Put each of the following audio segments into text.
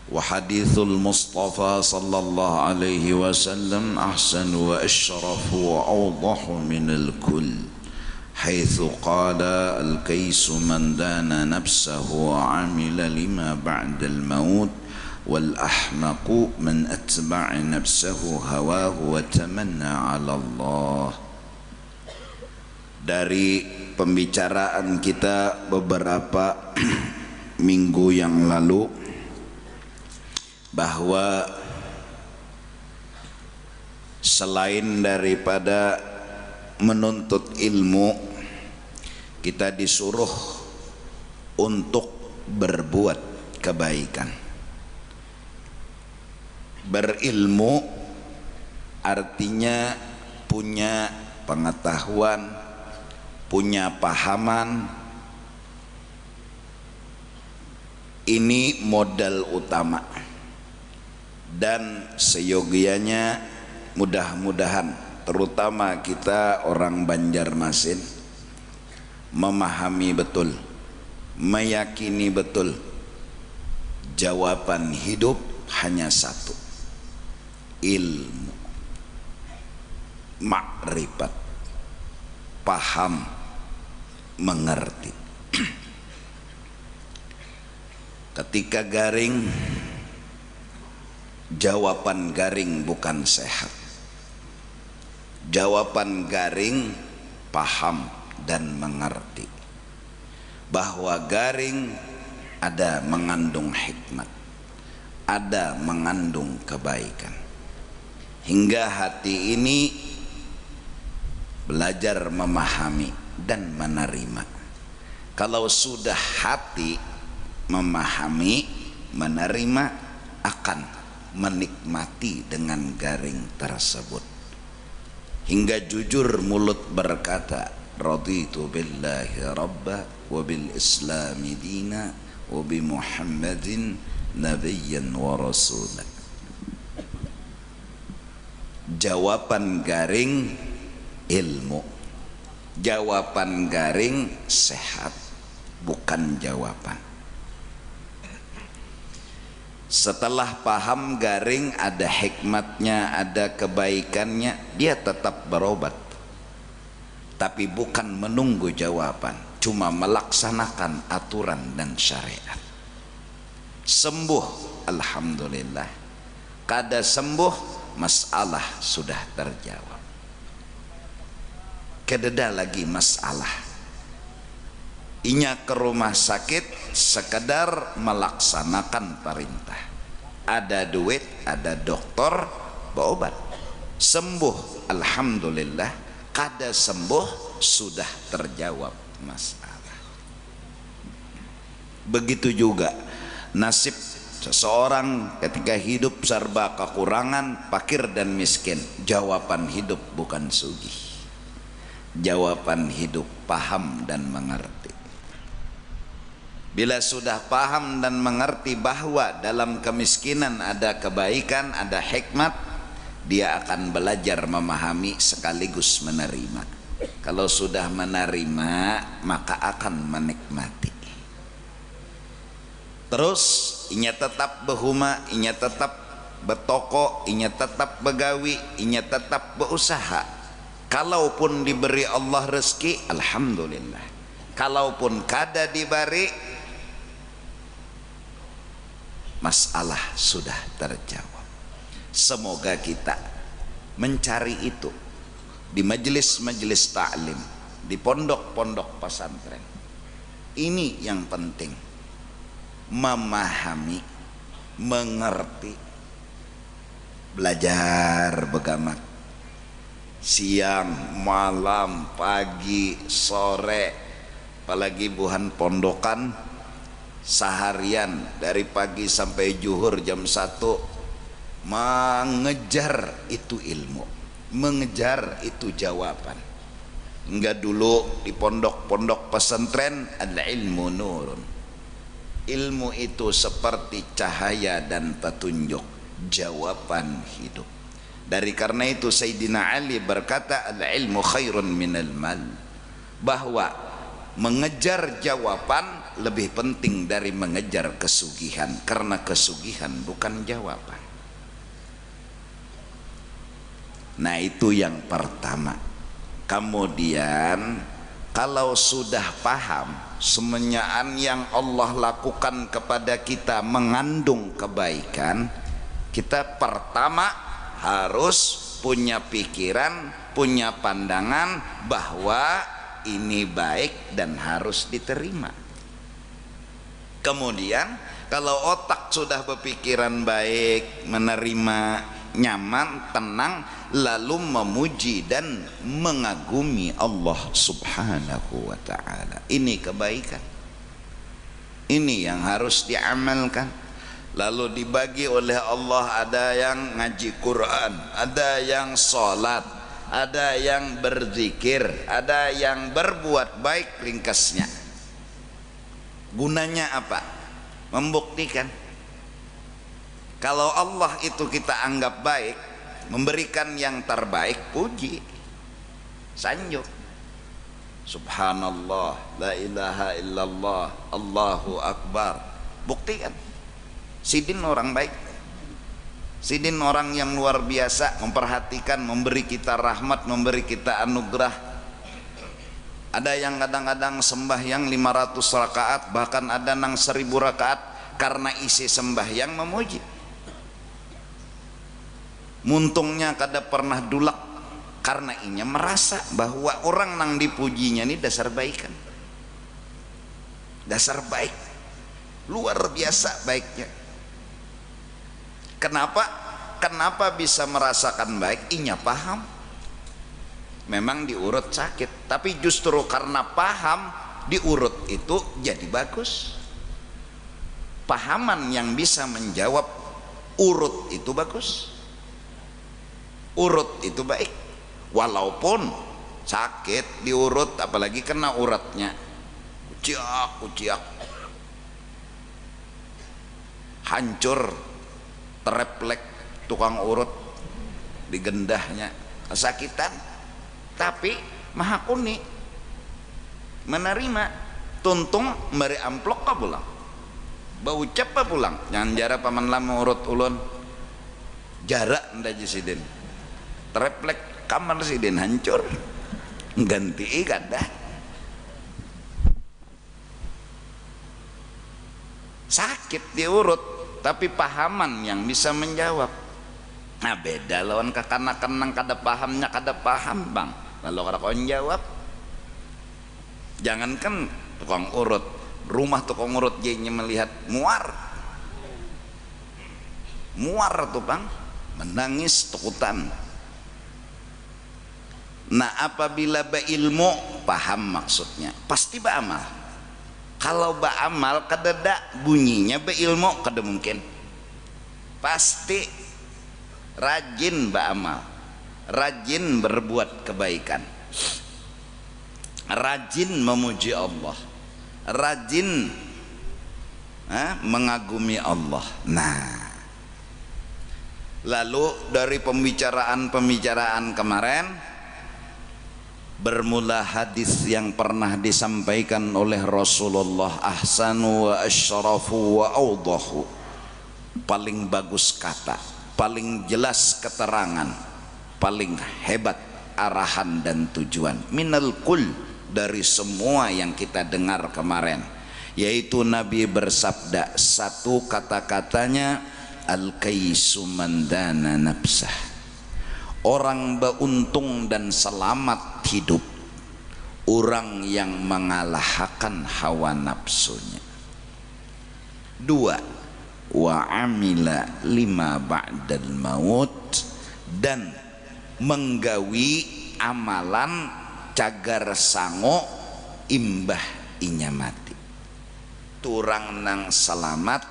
وحديث المصطفى صلى الله عليه وسلم أحسن وأشرف وأوضح من الكل، حيث قال: الكيس من دان نفسه وعمل لما بعد الموت، والأحمق من أتبع نفسه هواه وتمنى على الله. Dari pembicaraan kita beberapa minggu yang lalu, bahwa selain daripada menuntut ilmu, kita disuruh untuk berbuat kebaikan. Berilmu artinya punya pengetahuan, punya pahaman. Ini modal utama, dan seyogianya mudah-mudahan terutama kita orang Banjarmasin memahami betul, meyakini betul jawaban hidup hanya satu: ilmu, makrifat, paham, mengerti. Ketika garing, jawaban garing bukan sehat. Jawaban garing paham dan mengerti bahwa garing ada mengandung hikmat, ada mengandung kebaikan. Hingga hati ini belajar memahami dan menerima. Kalau sudah hati memahami, menerima, akan menikmati dengan garing tersebut. Hingga jujur mulut berkata, raditu billahi rabba wa bil islami dina wa bi muhammadin nabiyyan wa rasulah. Jawaban garing ilmu, jawaban garing sehat, bukan jawaban. Setelah paham garing ada hikmatnya, ada kebaikannya, dia tetap berobat, tapi bukan menunggu jawaban, cuma melaksanakan aturan dan syariat. Sembuh, alhamdulillah. Kada sembuh, masalah sudah terjawab. Kededa lagi masalah. Inya ke rumah sakit sekedar melaksanakan perintah. Ada duit, ada dokter, berobat. Sembuh, alhamdulillah. Kada sembuh, sudah terjawab masalah. Begitu juga nasib seseorang ketika hidup serba kekurangan, fakir dan miskin. Jawaban hidup bukan sugih. Jawaban hidup paham dan mengerti. Bila sudah paham dan mengerti bahwa dalam kemiskinan ada kebaikan, ada hikmat, dia akan belajar memahami sekaligus menerima. Kalau sudah menerima, maka akan menikmati. Terus inya tetap berhuma, inya tetap bertoko, inya tetap begawi, inya tetap berusaha. Kalaupun diberi Allah rezeki, alhamdulillah. Kalaupun kada diberi, masalah sudah terjawab. Semoga kita mencari itu di majelis-majelis ta'lim, di pondok-pondok pesantren. Ini yang penting, memahami, mengerti, belajar begamak siang, malam, pagi, sore, apalagi buhan pondokan seharian dari pagi sampai zuhur jam 1 mengejar itu ilmu, mengejar itu jawaban. Hingga dulu di pondok-pondok pesantren ada ilmu nurun. Ilmu itu seperti cahaya dan petunjuk, jawaban hidup. Dari karena itu Sayyidina Ali berkata, al-ilmu khairun minal mal, bahwa mengejar jawaban lebih penting dari mengejar kesugihan, karena kesugihan bukan jawaban. Nah, itu yang pertama. Kemudian kalau sudah paham semuanya yang Allah lakukan kepada kita mengandung kebaikan, kita pertama harus punya pikiran, punya pandangan bahwa ini baik dan harus diterima. Kemudian kalau otak sudah berpikiran baik, menerima, nyaman, tenang, lalu memuji dan mengagumi Allah Subhanahu wa ta'ala. Ini kebaikan, ini yang harus diamalkan. Lalu dibagi oleh Allah, ada yang ngaji Quran, ada yang sholat, ada yang berzikir, ada yang berbuat baik. Ringkasnya, gunanya apa? Membuktikan kalau Allah itu kita anggap baik, memberikan yang terbaik, puji, sanjung, subhanallah, la ilaha illallah, Allahu akbar. Buktikan Sidin orang baik, Sidin orang yang luar biasa, memperhatikan, memberi kita rahmat, memberi kita anugerah. Ada yang kadang-kadang sembahyang 500 rakaat, bahkan ada nang 1000 rakaat, karena isi sembahyang memuji. Muntungnya kada pernah dulak, karena inya merasa bahwa orang nang dipujinya ini dasar baikan, dasar baik, luar biasa baiknya. Kenapa bisa merasakan baik? Inya paham. Memang diurut sakit, tapi justru karena paham diurut itu jadi bagus. Pahaman yang bisa menjawab urut itu bagus, urut itu baik. Walaupun sakit diurut, apalagi kena uratnya, kuciak hancur, tereplek tukang urut digendahnya, kesakitan. Tapi maha kuni menerima, tuntung beri amplok ka pulang, bau ucap pa pulang. Jangan jara paman lama urut ulun jarak ndak Sidin, tereplek kamar Sidin hancur, ganti kada. Sakit diurut, tapi pahaman yang bisa menjawab. Nah, beda lawan kekanakan nang kada pahamnya kada paham bang, lalu kada kau jawab. Jangankan tukang urut, rumah tukang urut jadinya melihat muar tuh bang, menangis takutan. Nah, apabila berilmu paham maksudnya, pasti beramal. Kalau beramal kadada bunyinya berilmu kada mungkin. Pasti rajin beramal, rajin berbuat kebaikan, rajin memuji Allah, rajin mengagumi Allah. Nah, lalu dari pembicaraan kemarin bermula hadis yang pernah disampaikan oleh Rasulullah, ahsanu wa asyrafu wa awdahu, paling bagus kata, paling jelas keterangan, paling hebat arahan dan tujuan, minal kul, dari semua yang kita dengar kemarin, yaitu Nabi bersabda, satu kata-katanya, al-kaisu mandana nafsah, orang beruntung dan selamat hidup orang yang mengalahkan hawa nafsunya. Dua, wa amila lima ba'dal maut, dan menggawi amalan cagar sango imbah inya mati. Turang nang selamat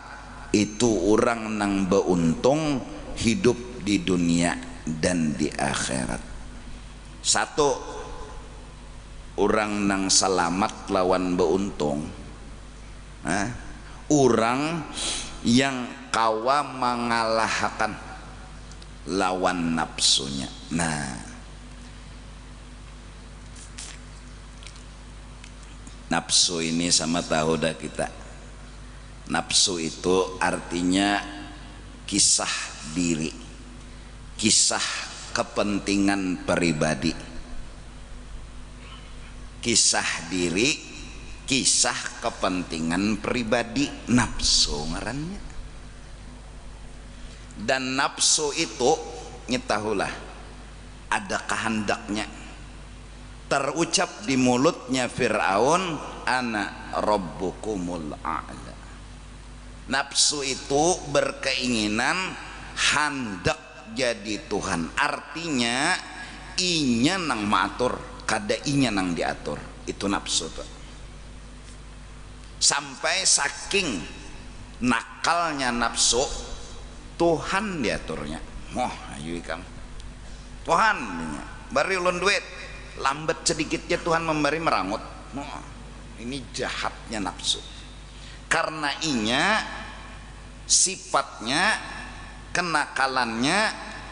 itu orang nang beruntung hidup di dunia dan di akhirat. Satu, orang nang selamat lawan beruntung, orang yang kawa mengalahkan lawan nafsunya. Nah, Nafsu ini sama tahu dah kita. Nafsu itu artinya kisah diri, kisah kepentingan pribadi, kisah diri, kisah kepentingan pribadi, nafsu ngarannya. Dan nafsu itu nyetahulah ada kehendaknya. Terucap di mulutnya Fir'aun, ana rabbukumul a'la. Nafsu itu berkeinginan hendak jadi Tuhan, artinya inya nang maatur, kada inya nang diatur. Itu nafsu tuh. Sampai saking nakalnya nafsu, Tuhan diaturnya. Moh ayo ikam Tuhan bari ulun duit, lambat sedikitnya Tuhan memberi merangut. Moh, ini jahatnya nafsu. Karena inya sifatnya, kenakalannya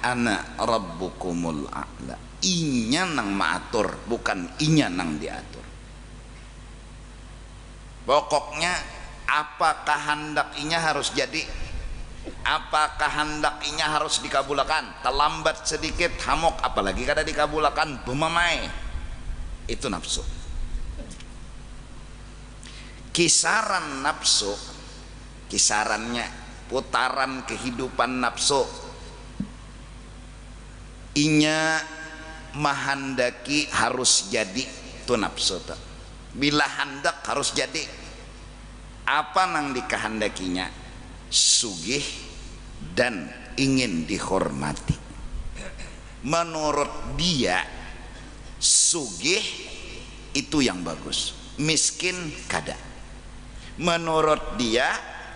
ana rabbukumul a'la, inya nang maatur, bukan inya nang diatur. Pokoknya apakah hendak inya harus jadi, apakah hendak inya harus dikabulkan. Terlambat sedikit hamok, apalagi kada dikabulkan bemamai. Itu nafsu. Kisaran nafsu, kisarannya, putaran kehidupan nafsu, inya mahandaki harus jadi, itu nafsu tuh. Bila hendak harus jadi, apa nang dikehendakinya? Sugih dan ingin dihormati. Menurut dia sugih itu yang bagus, miskin kada. Menurut dia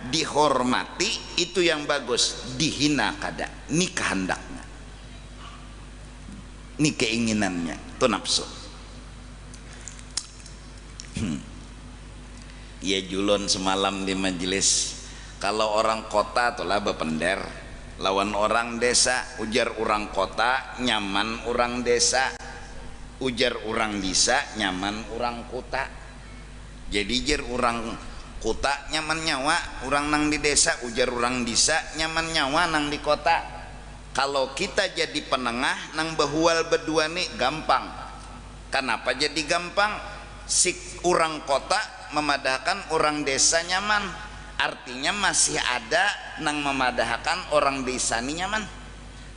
dihormati itu yang bagus, dihina kada. Ini kehendaknya, ini keinginannya, itu nafsu. Ya julon semalam di majelis, kalau orang kota itulah bepender lawan orang desa, ujar orang kota nyaman orang desa, ujar orang desa nyaman orang kota. Jadi jar orang kota nyaman nyawa orang nang di desa, ujar orang desa nyaman nyawa nang di kota. Kalau kita jadi penengah nang bahual berdua nih gampang. Kenapa jadi gampang? Si orang kota memadahkan orang desa nyaman, artinya masih ada nang memadahkan orang desa ini nyaman.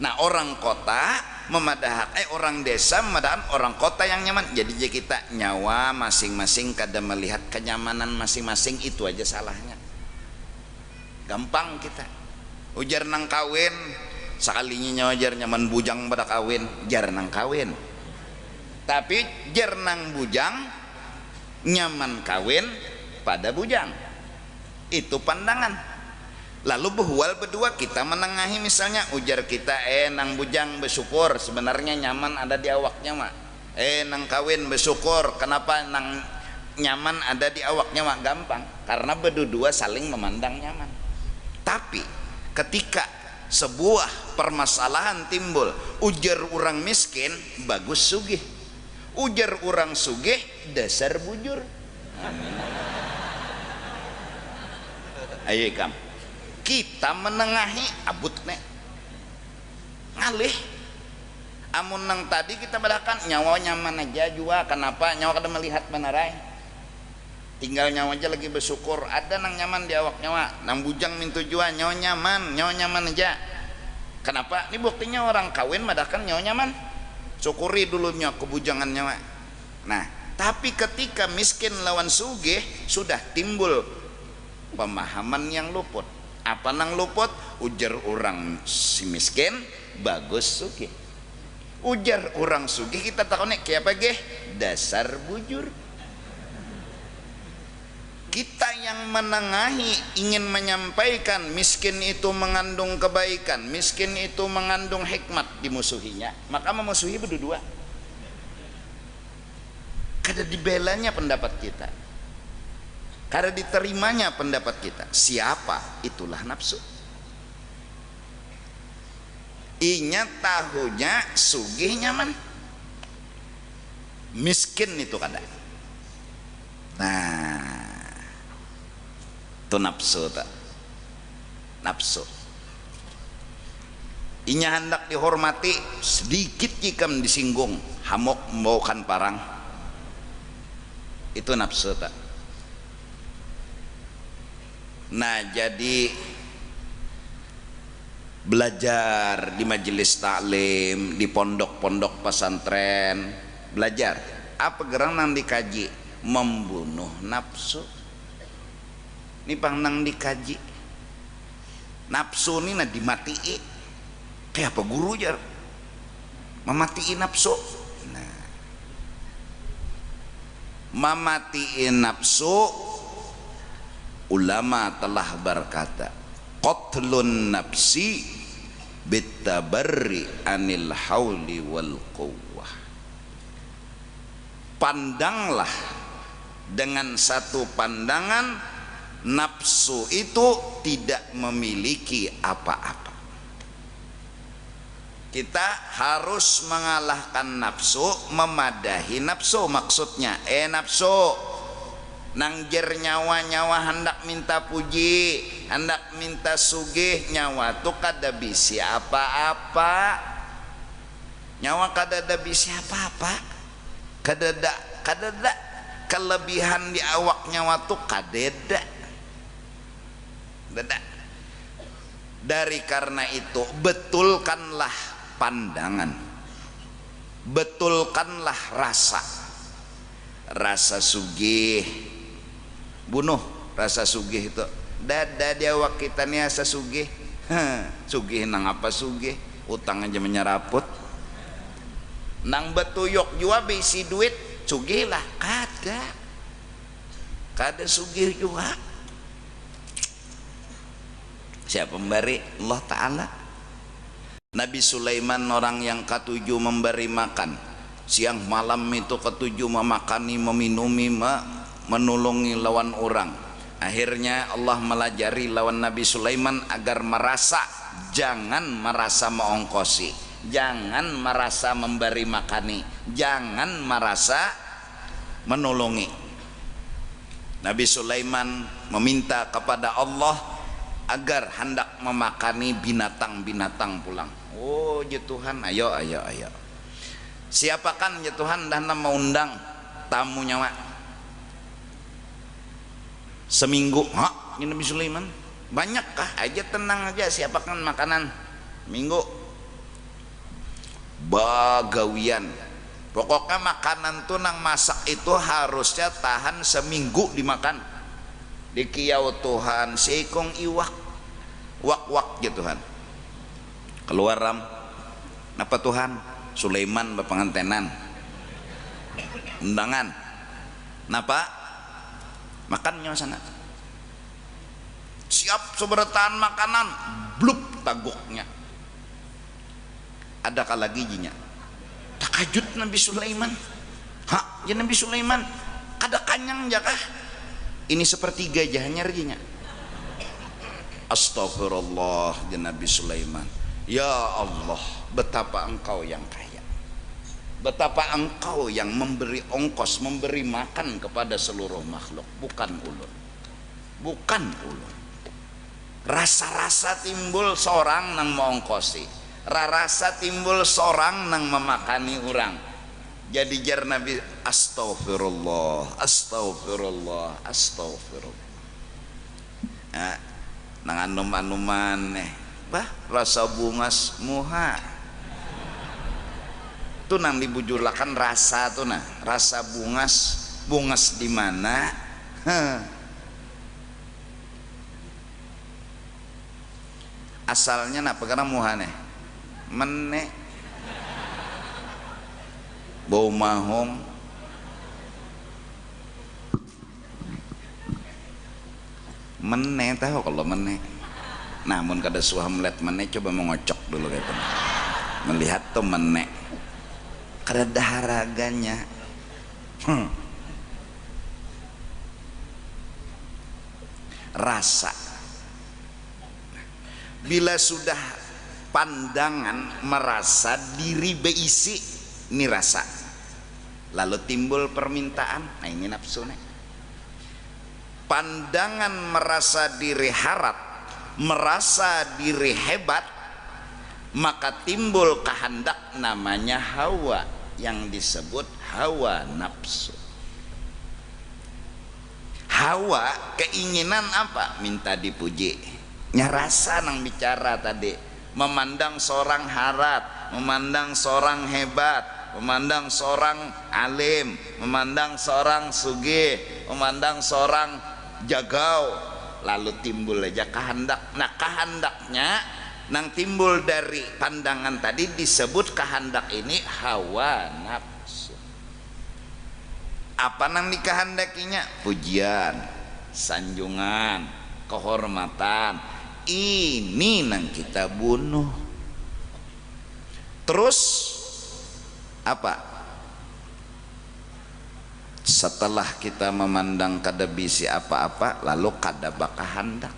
Nah orang kota memadahkan orang desa memadahkan orang kota yang nyaman. Jadi kita nyawa masing-masing kada melihat kenyamanan masing-masing, itu aja salahnya. Gampang kita ujar nang kawin, sekalinya nyawa jar nyaman bujang pada kawin, jar nang kawin. Tapi jar nang bujang nyaman kawin pada bujang, itu pandangan. Lalu behual berdua kita menengahi, misalnya ujar kita nang bujang bersyukur, sebenarnya nyaman ada di awaknya mak. Nang kawin bersyukur, kenapa nang nyaman ada di awaknya mak? Gampang, karena berdua saling memandang nyaman. Tapi ketika sebuah permasalahan timbul, ujar orang miskin bagus sugih, ujar orang sugih dasar bujur. Ayo kam, kita menengahi abut nek ngalih. Amun nang tadi kita badakan nyawa nyaman aja jua, kenapa nyawa kada melihat benarai, tinggal nyawa aja lagi bersyukur. Ada nang nyaman di awak nyawa, nang bujang mintu jua nyawa nyaman aja. Kenapa? Ini buktinya orang kawin badakan nyawa nyaman, syukuri dulunya kebujangan nyawa. Nah tapi ketika miskin lawan sugih sudah timbul pemahaman yang luput. Apa nang luput? Ujar orang si miskin bagus sugih, ujar orang sugih kita takone kayak apa geh? Dasar bujur. Kita yang menengahi ingin menyampaikan miskin itu mengandung kebaikan, miskin itu mengandung hikmat, dimusuhinya, maka memusuhi berdua. Kada dibelanya pendapat kita, kada diterimanya pendapat kita. Siapa? Itulah nafsu. Inya tahunya sugih nyaman, miskin itu kada. Nah, itu nafsu tak? Nafsu. Inya hendak dihormati, sedikit jika disinggung, hamok membawakan parang. Itu nafsu tak? Nah, jadi belajar di majelis taklim, di pondok-pondok pesantren, belajar. Apa gerang nang dikaji? Membunuh nafsu. Ini pang nang dikaji. Nafsu ini nah dimatii. Kayak apa guru jar? Mematiin nafsu. Nah, mematiin nafsu, ulama telah berkata, qatlun nafsi bitabarri anil hauli wal quwwah. Pandanglah dengan satu pandangan, nafsu itu tidak memiliki apa-apa. Kita harus mengalahkan nafsu, memadahi nafsu. Maksudnya nafsu nangjer nyawa hendak minta puji, hendak minta sugih, nyawa tuh kada bisi apa-apa. Nyawa kada bisi apa-apa. Kadada kelebihan di awak nyawa tuh kadeda. Dari karena itu betulkanlah pandangan, betulkanlah rasa sugih. Bunuh rasa sugih itu. Dada di awak kita nih asa sugih. Sugih nang apa sugih? Utang aja menyeraput. Nang betuyok jua bisi duit, sugih lah. Kada sugih juga. Siapa memberi? Allah Ta'ala. Nabi Sulaiman orang yang ketujuh memberi makan. Siang malam itu ketujuh memakani, meminumi, menolongi lawan orang. Akhirnya Allah melajari lawan Nabi Sulaiman agar merasa, jangan merasa meongkosi, jangan merasa memberi makani, jangan merasa menolongi. Nabi Sulaiman meminta kepada Allah agar hendak memakani binatang-binatang pulang. Oh ya Tuhan, ayo. Siapakan ya Tuhan dah mau undang tamu nyawa seminggu. Ini Nabi Sulaiman banyakkah aja, tenang aja, siapakan makanan minggu bagawian. Pokoknya makanan tuh nang masak itu harusnya tahan seminggu dimakan. Di kiau Tuhan seikong iwak wak ya Tuhan keluar ram napa Tuhan Sulaiman berpengantenan undangan napa makannya sana siap seberatan makanan bluk tagoknya adakah lagi jinya takajut Nabi Sulaiman. Ya Nabi Sulaiman kada kanyang jakah ini sepertiga jahannya reginya. Astagfirullah ya Nabi Sulaiman. Ya Allah, betapa engkau yang kaya, betapa engkau yang memberi ongkos, memberi makan kepada seluruh makhluk, bukan ulun, bukan ulun. Rasa-rasa timbul seorang nang mengongkosi, rasa timbul seorang nang memakani orang. Jadi jar Nabi, astagfirullah. Nah, nang anum-anuman rasa bungas muha. Tuh nang dibujurlakan rasa tuh nah, rasa bungas di mana? Asalnya napa karena muha nih? Bau mahong tahu kalau namun kada suah melihat coba mengocok dulu gitu melihat tuh kada daharaganya. Rasa bila sudah pandangan merasa diri beisi ini rasa, lalu timbul permintaan. Nah ini nafsu nih. pandangan merasa diri harap, merasa diri hebat, maka timbul kehendak namanya hawa, yang disebut hawa nafsu. Hawa keinginan apa? Minta dipuji. Nyarasa nang bicara tadi, memandang seorang harat, memandang seorang hebat, memandang seorang alim, memandang seorang sugih, memandang seorang jagau, lalu timbul aja kehendak. Nah, kehendaknya nang timbul dari pandangan tadi disebut kehendak ini hawa nafsu. Apa nang dikehendakinya? Pujian, sanjungan, kehormatan. Ini nang kita bunuh. Terus apa? Setelah kita memandang kada bisi apa-apa, lalu kada bakahandak.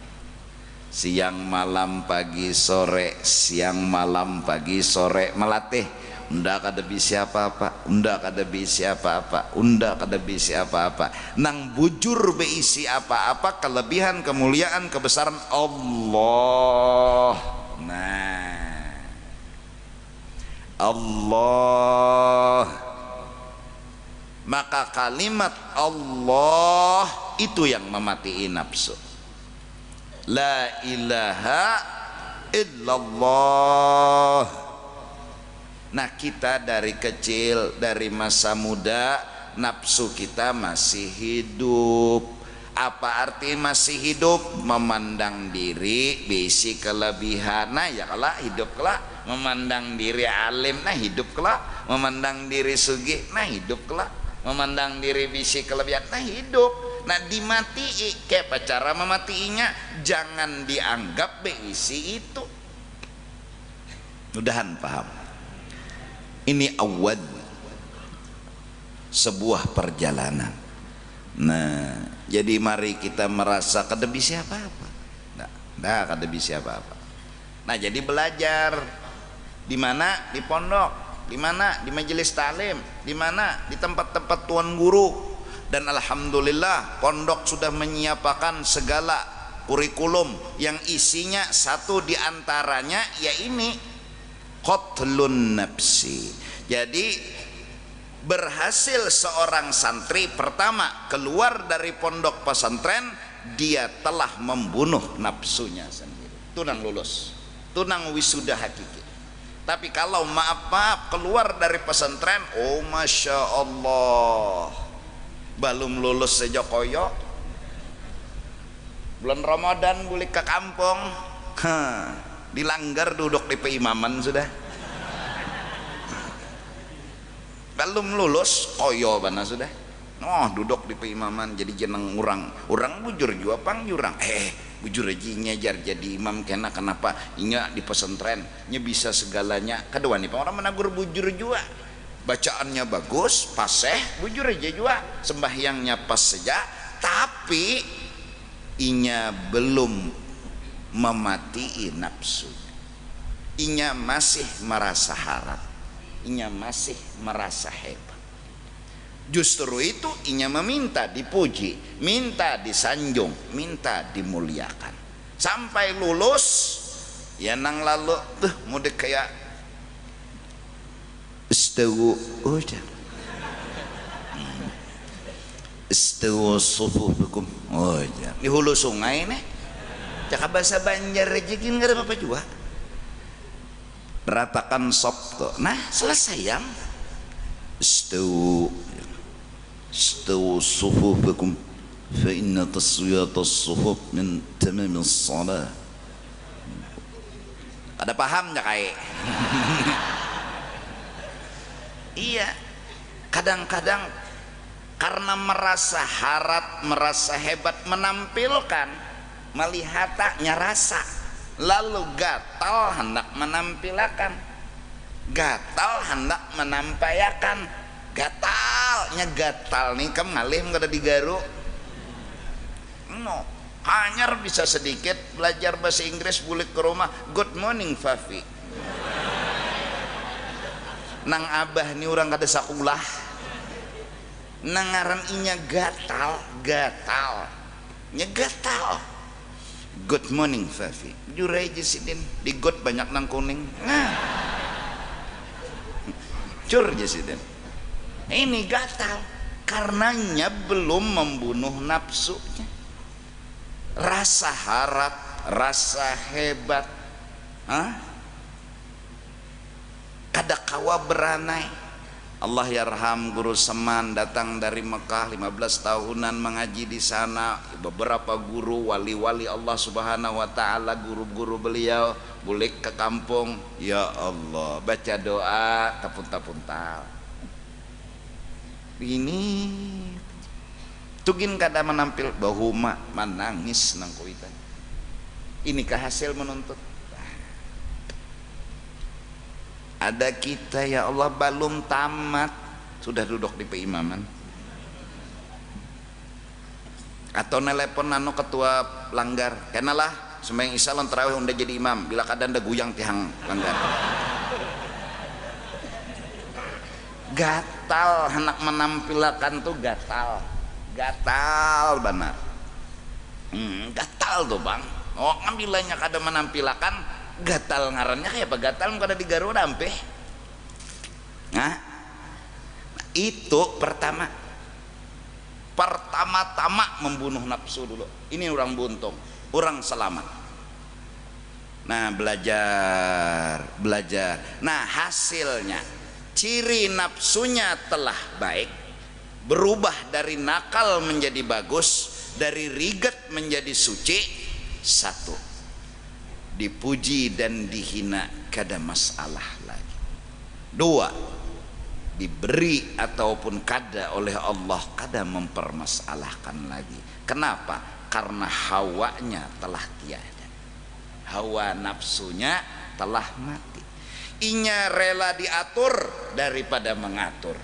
Siang malam pagi sore, siang malam pagi sore melatih. Unda kada bisi apa-apa, unda kada bisi apa-apa, unda kada bisi apa-apa. Nang bujur beisi apa-apa, kelebihan, kemuliaan, kebesaran Allah. Nah, Allah, maka kalimat Allah itu yang mematikan nafsu. La ilaha illallah. Nah, kita dari kecil, dari masa muda, nafsu kita masih hidup. Apa arti masih hidup? Memandang diri bisi kelebihan. Nah, ya kalah hidup kalah. Memandang diri alim, nah hidup kalah. Memandang diri sugih, nah hidup kalah. Memandang diri bisi kelebihan, nah hidup. Nah, dimatii. Kayak apa cara mematiinya? Jangan dianggap beisi itu. Mudahan paham. Ini awal sebuah perjalanan. Nah, jadi mari kita merasa kada bisi apa-apa. Nah, kada bisi apa-apa. Nah, jadi belajar di mana? Di pondok, di mana? Di majelis taklim, di mana? Di tempat-tempat tuan guru. Dan alhamdulillah pondok sudah menyiapkan segala kurikulum yang isinya satu diantaranya ya ini qatlun nafsi. Jadi berhasil seorang santri pertama keluar dari pondok pesantren, dia telah membunuh nafsunya sendiri. Tunang lulus, tunang wisuda hakiki. Tapi kalau maaf keluar dari pesantren, oh masya Allah, belum lulus saja koyok. Bulan Ramadan balik ke kampung, dilanggar duduk di peimaman sudah. Belum lulus koyo bana sudah. Oh, duduk di peimaman jadi jeneng orang bujur jua pang jurang. Bujur aja ngejar jadi imam kena kenapa inya di pesantren nya bisa segalanya. Kedua nih orang menagur bujur jua. Bacaannya bagus, paseh, bujur aja jua. Sembahyangnya pas saja, tapi inya belum memati nafsu. Inya masih merasa harap, inya masih merasa hebat. Justru itu inya meminta dipuji, minta disanjung, minta dimuliakan. Sampai lulus ya nang lalu tuh mudik kayak istawu udah istawu sufufukum di hulu sungai nih cakap bahasa Banjar rejekin gak ada apa-apa juga. Ratakan sop tuh. Nah, selesai yang istawu sufufakum fa inna taswiyatas sufuf min tamamis shalah. Ada paham ya kai? Iya. Kadang-kadang karena merasa harat, merasa hebat, menampilkan, melihatnya rasa, lalu gatal hendak menampilkan, gatal hendak menampayakan, gatal nih kam ngalim kada digaru. No, hanyar bisa sedikit belajar bahasa Inggris bulik ke rumah. Good morning Fafi. Nang abah nih orang kada sakulah. Nangaran inya gatal. nyegatal. Good morning Fafi, jurai jasidin di got banyak nang kuning. Nah, cur jasidin. Ini gatal karenanya belum membunuh nafsunya. Rasa harap, rasa hebat, kada kawa beranai. Allah yarham guru Seman datang dari Mekah 15 tahunan mengaji di sana. Beberapa guru wali-wali Allah Subhanahu wa taala, guru-guru beliau bulik ke kampung. Ya Allah, baca doa tapun-tapuntal. Ini tugin kada menampil bahuma menangis nang kuitan. Inikah hasil menuntut? Ada kita ya Allah belum tamat sudah duduk di peimaman, atau nelpon nano ketua langgar kenalah sembahyang isya lan tarawih udah jadi imam bila kadang ada guyang tihang langgar. Gatal hendak menampilkan tuh gatal benar. Gatal tuh bang. Oh ngambilanya kada menampilkan gatal ngarannya kayak apa gatal kada di Garut ampe. Nah, itu pertama-tama membunuh nafsu dulu. Ini orang buntung, orang selamat. Nah, belajar. Nah, hasilnya ciri nafsunya telah baik, berubah dari nakal menjadi bagus, dari rigat menjadi suci. Satu, dipuji dan dihina kada masalah lagi. Dua, diberi ataupun kada oleh Allah kada mempermasalahkan lagi. Kenapa? Karena hawanya telah tiada, hawa nafsunya telah mati. Inya rela diatur daripada mengatur,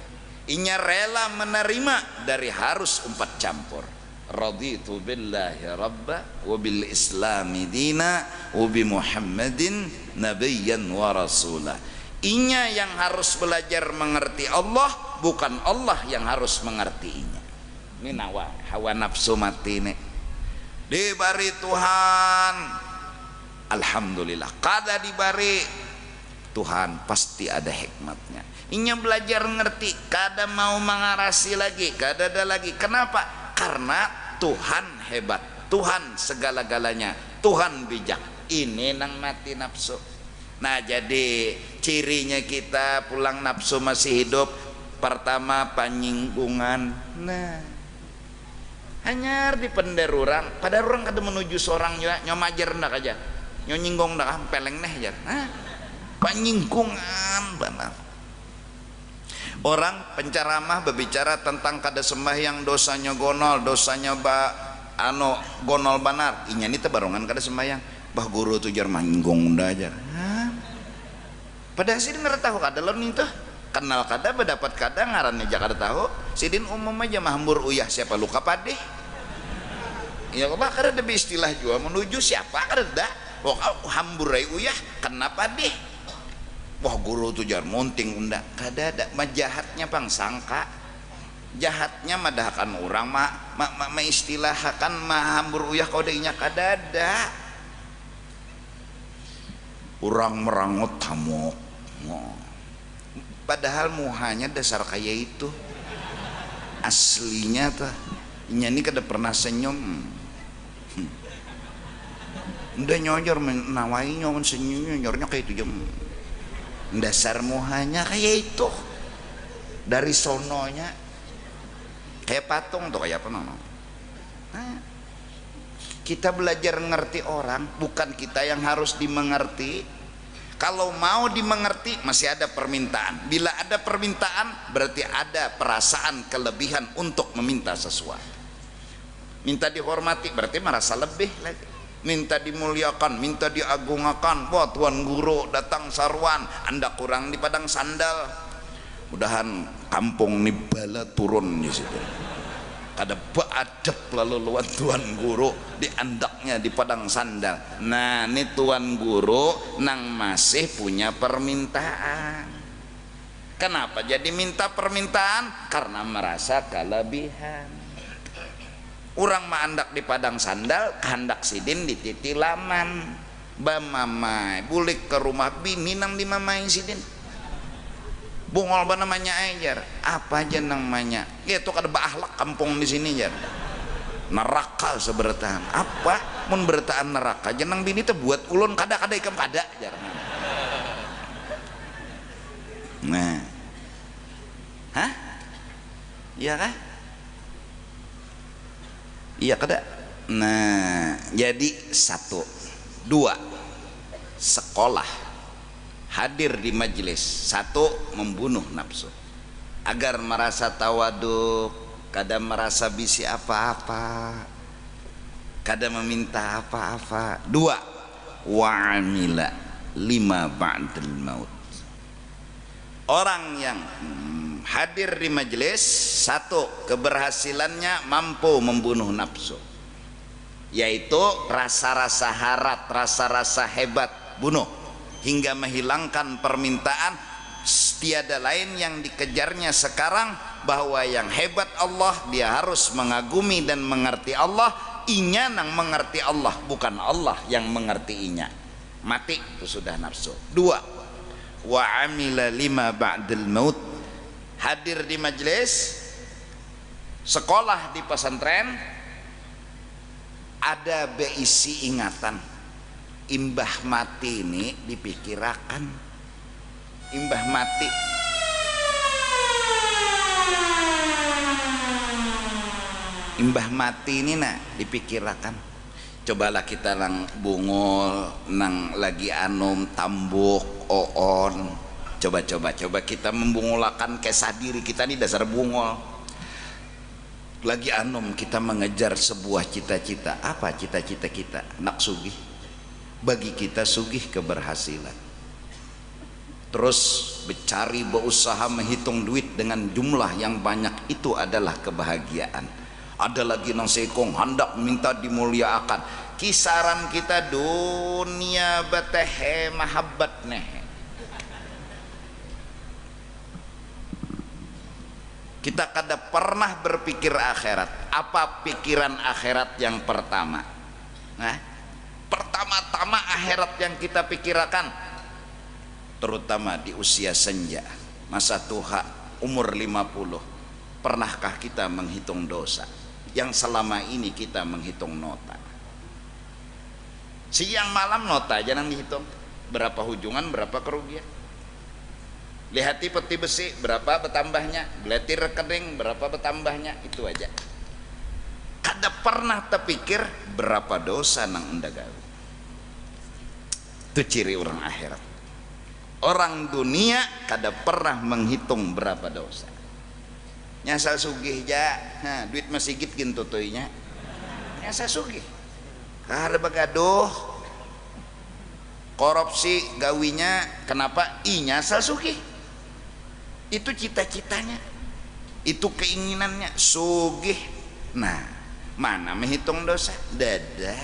inya rela menerima dari harus umpat campur. Raditu billahi rabba wa bil islami dina wa bi Muhammadin nabiyyan wa rasula. Inya yang harus belajar mengerti Allah, bukan Allah yang harus mengerti inya. Ini hawa nafsu mati nih. Dibari Tuhan, alhamdulillah. Kada dibari Tuhan pasti ada hikmatnya. Inya belajar ngerti, kada mau mengarasi lagi, kada ada lagi. Kenapa? Karena Tuhan hebat, Tuhan segala-galanya, Tuhan bijak. Ini nang mati nafsu. Nah, jadi cirinya kita pulang nafsu masih hidup, pertama panyinggungan. Nah, hanyar di pender orang, pada orang kada menuju seorang juga nyomajer ndak aja, nyonyinggong ndak peleng neh aja. Nah, panyinggungan benar. Orang penceramah berbicara tentang kada sembahyang dosanya gonol, dosanya gonol banar. Inya ini tebarongan kada sembahyang. Bah guru tu jar manggung dah ajar. Padahal sidin kada tahu kada lawan itu. Kenal kada berdapat kada ngarannya jak kada tahu. Sidin umum aja mahambur uyah siapa luka padeh. Ya bah kada ada istilah jua menuju siapa kada dah. Wah hambur uyah kenapa deh? Wah guru tuh jar monting unda kada ada majahatnya pang sangka jahatnya madahkan orang istilahkan hambur uyah kau deinya kada ada orang merangut tamok padahal muhanya dasar kayak itu aslinya tuh inya ini kada pernah senyum udah nyojor menawai nyon senyum nyornya kayak itu jam dasar muhanya kayak itu dari sononya kayak patung tuh kayak apa nama. Nah, kita belajar ngerti orang, bukan kita yang harus dimengerti. Kalau mau dimengerti masih ada permintaan. Bila ada permintaan berarti ada perasaan kelebihan untuk meminta sesuatu. Minta dihormati berarti merasa lebih lagi. Minta dimuliakan, minta diagungkan. Wah tuan guru datang sarwan, anda kurang di padang sandal. Mudahan kampung nih bala turun di situ. Kada beadab lalu luan tuan guru di andaknya di padang sandal. Nah ini tuan guru nang masih punya permintaan. Kenapa jadi minta permintaan? Karena merasa kelebihan. Urang mah andak di padang sandal, kandak sidin di titilaman. Bamamai bulik ke rumah bini nang dimamai sidin. Bungol ba namanya ajar? Apa aja namanya? Ya itu kada baakhlak kampung di sini jar. Neraka sebertaan. Apa? Mun bertaan neraka jenang bini teh buat ulun kada-kada ikam kada jar. Nah. Hah? Iya kah? Iya kada? Nah, jadi satu, dua, sekolah, hadir di majelis, satu, membunuh nafsu agar merasa tawaduk, kada merasa bisi apa-apa, kada meminta apa-apa. Dua, wa'amila lima ba'dal maut. Orang yang hadir di majelis, satu, keberhasilannya mampu membunuh nafsu, yaitu rasa-rasa harat, rasa-rasa hebat, bunuh hingga menghilangkan permintaan. Tiada lain yang dikejarnya sekarang, bahwa yang hebat Allah, dia harus mengagumi dan mengerti Allah. Inya nang mengerti Allah, bukan Allah yang mengerti inya. Mati itu sudah nafsu. Dua, wa amila lima ba'dal maut. Hadir di majelis, sekolah di pesantren, ada beisi ingatan. Imbah mati ini dipikirakan. Imbah mati, imbah mati ini nah dipikirakan. Cobalah kita nang bungol, nang lagi anum tambuk oon. Coba kita membungolakan kesah diri kita ini dasar bungol. Lagi anom kita mengejar sebuah cita-cita. Apa cita-cita kita? Nak sugih. Bagi kita sugih keberhasilan. Terus bercari, berusaha menghitung duit dengan jumlah yang banyak, itu adalah kebahagiaan. Ada lagi nang sekong hendak minta dimuliakan. Kisaran kita dunia batehe mahabbat neh. Kita kada pernah berpikir akhirat. Apa pikiran akhirat yang pertama? Nah, pertama-tama akhirat yang kita pikirkan, terutama di usia senja, masa tuha, umur 50. Pernahkah kita menghitung dosa yang selama ini kita menghitung nota? Siang malam nota jangan dihitung. Berapa hujungan, berapa kerugian. Lihati peti besi berapa bertambahnya, geletir rekening berapa bertambahnya, itu aja. Kada pernah terpikir berapa dosa nang unda gawe. Itu ciri orang akhirat. Orang dunia kada pernah menghitung berapa dosa. Nyasal sugih ja, nah, duit masih git gitu toinya. Nyasal sugih. Kada bagaduh. Korupsi gawinya kenapa? Nyasal sugih. Itu cita-citanya, itu keinginannya, sugih. Nah, mana menghitung dosa? Dada.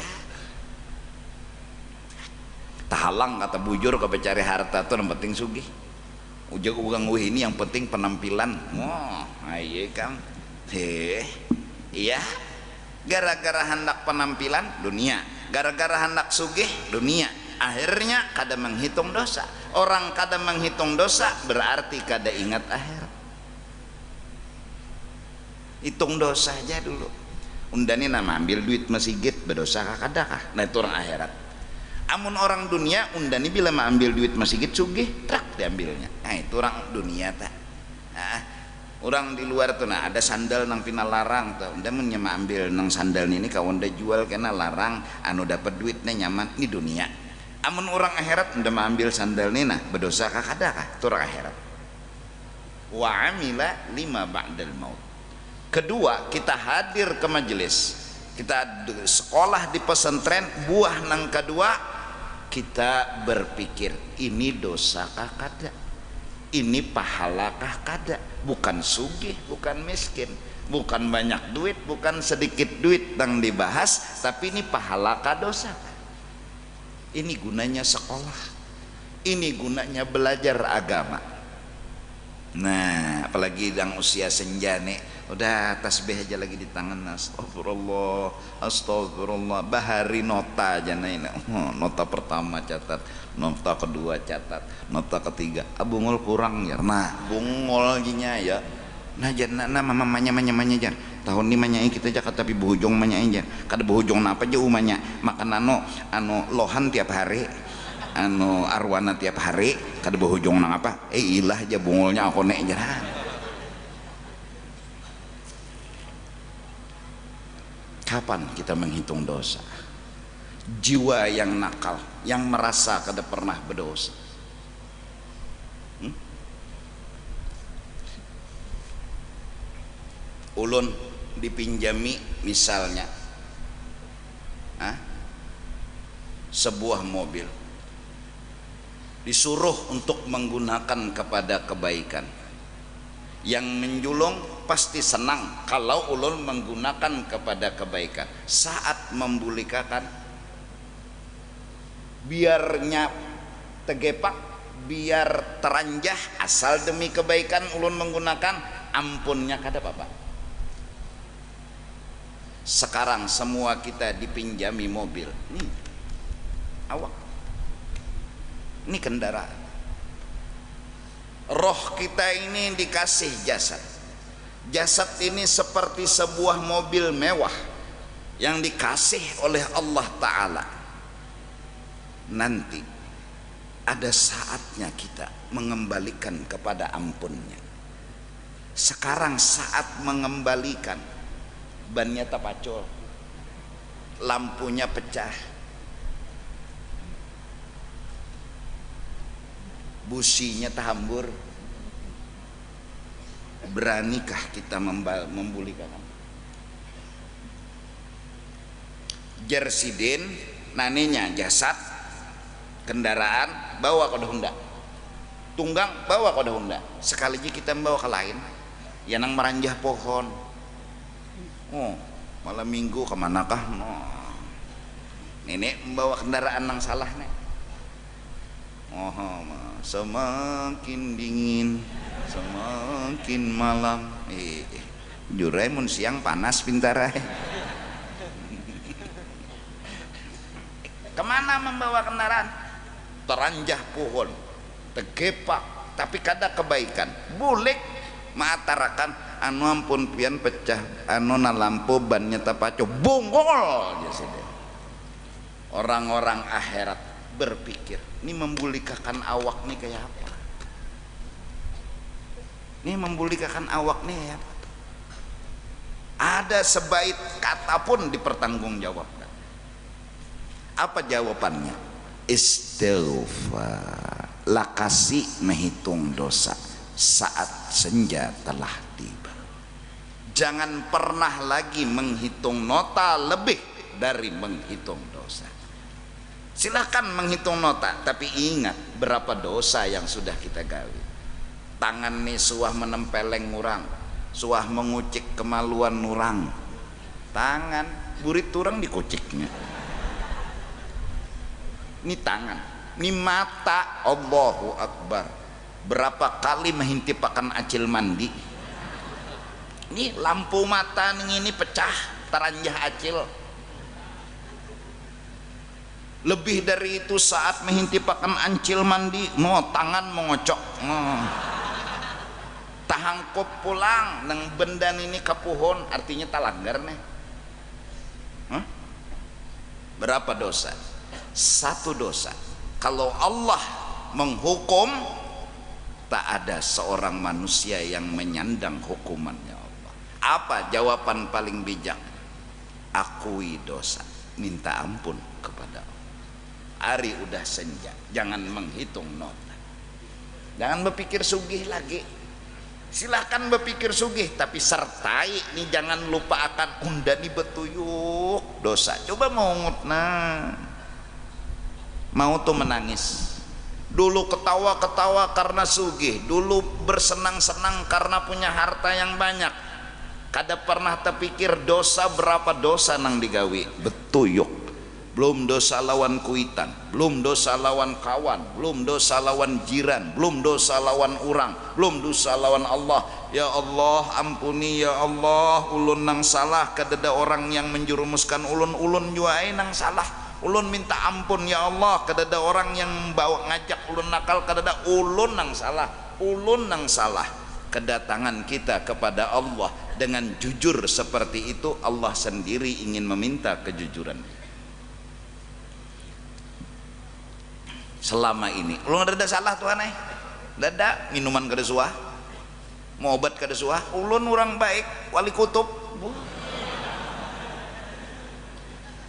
Tahalang kata bujur ke cari harta tuh yang penting sugih. Ujung ugang ini yang penting penampilan. Wah, aye kang. Iya. Gara-gara hendak penampilan dunia, gara-gara hendak sugih dunia. Akhirnya kada menghitung dosa. Orang kada menghitung dosa berarti kada ingat akhirat. Hitung dosa aja dulu. Undani nama ambil duit masjid berdosa kada kah? Nah itu orang akhirat. Amun orang dunia undani bila mau ambil duit masjid sugih trak diambilnya. Nah itu orang dunia tak. Nah, orang di luar tuh nah ada sandal nang pina larang tuh. Unda mun nyama ambil nang sandal ini kawan unda jual kena larang anu dapat duitnya nyaman ini dunia. Amun orang akhirat udah mengambil sandal nina berdosa kah kada kah? Itu orang akhirat. Wa amila lima ba'dal maut. Kedua, kita hadir ke majelis, kita sekolah di pesantren, buah nang kedua kita berpikir ini dosa kah kada, ini pahala kah kada. Bukan sugih, bukan miskin, bukan banyak duit, bukan sedikit duit yang dibahas, tapi ini pahala kah dosa. Ini gunanya sekolah, ini gunanya belajar agama. Nah apalagi yang usia senja nih udah tasbih aja lagi di tangan, astagfirullah astagfirullah, bahari nota aja nah, nota pertama catat, nota kedua catat, nota ketiga bungol kurang ya, nah bungol jinya ya, nah jangan nah mamanya jan tahun ini manya kita jakat tapi buhujung manya aja kada buhujung apa aja umanya makan anu lohan tiap hari, anu arwana tiap hari kada buhujung nang apa ilah aja bungolnya aku nek aja. Kapan kita menghitung dosa? Jiwa yang nakal, yang merasa kada pernah berdosa. Ulun dipinjami misalnya sebuah mobil, disuruh untuk menggunakan kepada kebaikan. Yang menjulung pasti senang kalau ulun menggunakan kepada kebaikan. Saat membulikakan, biarnya tegepak, biar teranjah, asal demi kebaikan ulun menggunakan, ampunnya kada apa-apa. Sekarang semua kita dipinjami mobil, nih awak, ini kendaraan. Roh kita ini dikasih jasad. Jasad ini seperti sebuah mobil mewah yang dikasih oleh Allah Ta'ala. Nanti ada saatnya kita mengembalikan kepada ampunnya. Sekarang saat mengembalikan, bannya tapacol, lampunya pecah, businya terhambur, beranikah kita membulikan? Jersidin naninya jasad kendaraan bawa ke Honda, tunggang bawa ke Honda, sekali aja kita membawa ke lain ya nang meranjah pohon, malam minggu kemanakah nenek membawa kendaraan nang salah nek, semakin dingin semakin malam, jurai mun siang panas pintar. Kemana membawa kendaraan? Teranjah pohon, tegepak, tapi kada kebaikan, bulik matarakan anu ampun pian pecah, anu na lampu bannya tapaco bungol. Orang-orang akhirat berpikir, ini membulikakan awak nih kayak apa? Ini membulikakan awak nih kayak apa? Ada sebaik kata pun dipertanggungjawabkan. Apa jawabannya? Istighfar. Lakasi menghitung dosa saat senja telah tiba. Jangan pernah lagi menghitung nota lebih dari menghitung dosa. Silahkan menghitung nota, tapi ingat berapa dosa yang sudah kita gawe. Tangan nih suah menempeleng ngurang, suah mengucik kemaluan nurang. Tangan burit turang dikuciknya. Ini tangan, ini mata, Allahu Akbar. Berapa kali menghintipakan acil mandi. Ini lampu mata ini pecah, teranjah acil. Lebih dari itu saat menghintipakan ancil mandi, tangan mengocok, tahangkop pulang nang benda ini kapuhon, artinya talanggar nih. Berapa dosa? Satu dosa. Kalau Allah menghukum, tak ada seorang manusia yang menyandang hukumannya Allah. Apa jawaban paling bijak? Akui dosa, minta ampun kepada Allah. Hari udah senja, jangan menghitung nota, jangan berpikir sugih lagi. Silahkan berpikir sugih, tapi sertai nih, jangan lupa akan undani betuyuk dosa. Coba mau tuh menangis, dulu ketawa-ketawa karena sugih, dulu bersenang-senang karena punya harta yang banyak, kada pernah terpikir dosa berapa dosa nang digawi betuyuk. belum dosa lawan kuitan, belum dosa lawan kawan, belum dosa lawan jiran, belum dosa lawan orang, belum dosa lawan Allah. Ya Allah ampuni ya Allah, ulun nang salah kadada orang yang menjerumuskan ulun juai nang salah, ulun minta ampun ya Allah kadada orang yang bawa ngajak ulun nakal, kadada ulun nang salah. Kedatangan kita kepada Allah dengan jujur seperti itu, Allah sendiri ingin meminta kejujuran. Selama ini ulun ada salah Tuhan dada minuman kada suah, mau obat kada suah, ulun orang baik wali kutub.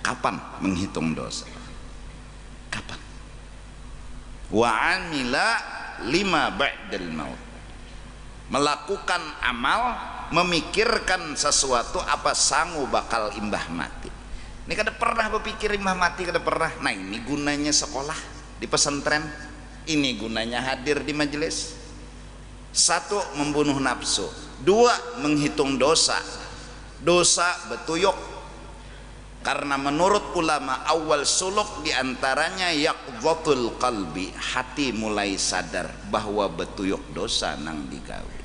Kapan menghitung dosa? Kapan? Wa amila lima ba'dal maut, melakukan amal, memikirkan sesuatu apa sangu bakal imbah mati. Ini kada pernah berpikir imbah mati, kada pernah. Nah ini gunanya sekolah di pesantren, ini gunanya hadir di majelis. Satu, membunuh nafsu. Dua, menghitung dosa betuyuk. Karena menurut ulama awal suluk diantaranya yaqdhatul qalbi, hati mulai sadar bahwa betuyuk dosa nang digawe.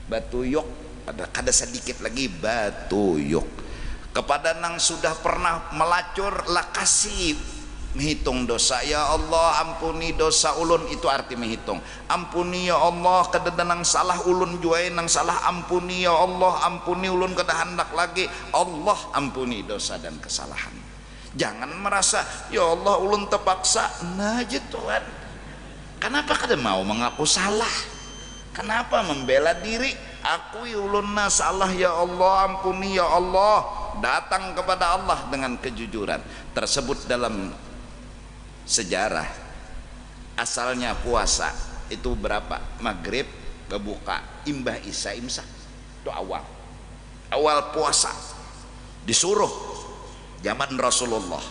Betuyuk ada sedikit lagi betuyuk kepada nang sudah pernah melacur lah kasih menghitung dosa. Ya Allah ampuni dosa ulun, itu arti menghitung. Ampuni ya Allah kadada nang salah ulun juai nang salah, ampuni ya Allah, ampuni ulun kada hendak lagi. Allah ampuni dosa dan kesalahan. Jangan merasa ya Allah ulun terpaksa. Nah Tuhan, kenapa kada mau mengaku salah? Kenapa membela diri? Akui ulun na salah ya Allah, ampuni ya Allah. Datang kepada Allah dengan kejujuran. Tersebut dalam sejarah. Asalnya puasa itu berapa? Maghrib, berbuka, imbah isya, imsak. Itu awal puasa. Disuruh zaman Rasulullah.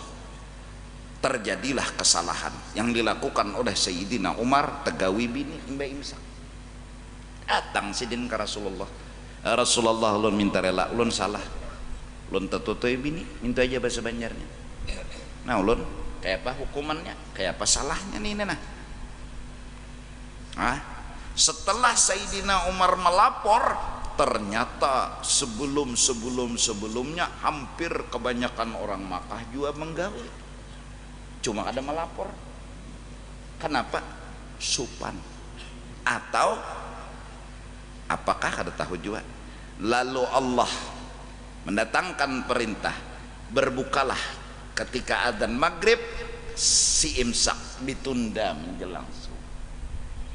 Terjadilah kesalahan yang dilakukan oleh Sayyidina Umar, tegawi bini imbah imsak. Datang sidin ke Rasulullah. Rasulullah ulun minta rela, ulun salah, ulun tertutup bini, minta aja bahasa Banjarnya. Nah ulun kayak apa hukumannya, kayak apa salahnya nih nah. Setelah Sayyidina Umar melapor, ternyata sebelumnya hampir kebanyakan orang Makkah juga menggawe, cuma ada melapor. Kenapa? Supan atau apakah kada tahu juga. Lalu Allah mendatangkan perintah, berbukalah ketika adzan maghrib, si imsak ditunda menjelang subuh.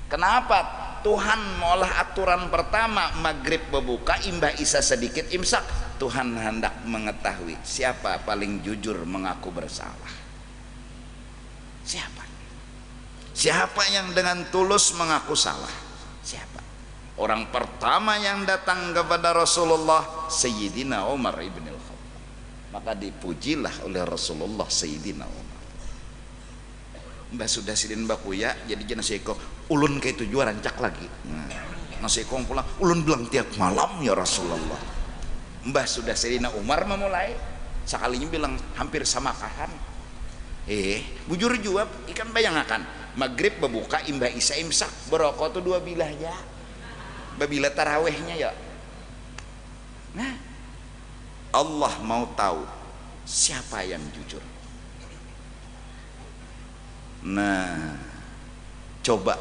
Kenapa? Tuhan mengolah aturan pertama maghrib berbuka, imbah isya sedikit imsak. Tuhan hendak mengetahui siapa paling jujur mengaku bersalah. Siapa yang dengan tulus mengaku salah? Siapa? Orang pertama yang datang kepada Rasulullah Sayyidina Umar ibn al-Khattab. Maka dipujilah oleh Rasulullah Sayyidina Umar. Mbak sudah sidin bakuya jadi jana seko ulun ke tujuan rancak lagi. Nasi kong pulang ulun bilang tiap malam ya Rasulullah. Mbah sudah Sayyidina Umar memulai sekalinya bilang hampir sama kahan. Bujur jawab ikan bayangkan maghrib berbuka imbah isya imsak berokok tuh dua bilah ya. Babila tarawehnya ya. Nah, Allah mau tahu siapa yang jujur. Nah, coba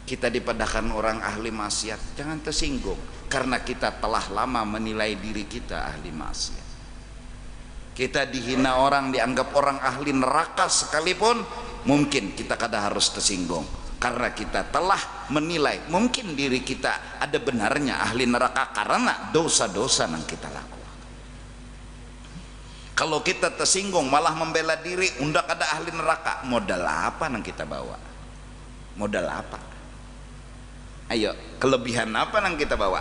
kita dipadahkan orang ahli maksiat, jangan tersinggung karena kita telah lama menilai diri kita ahli maksiat. Kita dihina orang, dianggap orang ahli neraka sekalipun, mungkin kita kada harus tersinggung karena kita telah menilai mungkin diri kita ada benarnya ahli neraka karena dosa-dosa yang kita lakukan. Kalau kita tersinggung malah membela diri undak ada ahli neraka, modal apa yang kita bawa? Modal apa? Ayo, kelebihan apa yang kita bawa?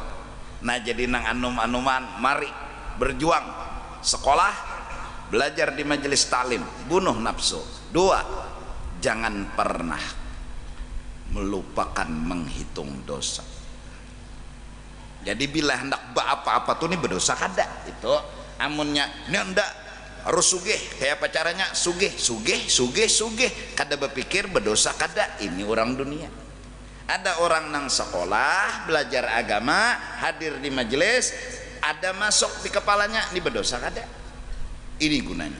Nah jadi nang anum-anuman, mari berjuang, sekolah, belajar di majelis taklim, bunuh nafsu. Dua, jangan pernah melupakan menghitung dosa. Jadi bila hendak apa-apa tuh nih berdosa kada itu amunnya ini hendak harus sugih. Kayak apa caranya? Sugih, sugih, sugih, sugih. Kada berpikir berdosa kada. Ini orang dunia. Ada orang nang sekolah belajar agama, hadir di majelis, ada masuk di kepalanya ini berdosa kada. Ini gunanya.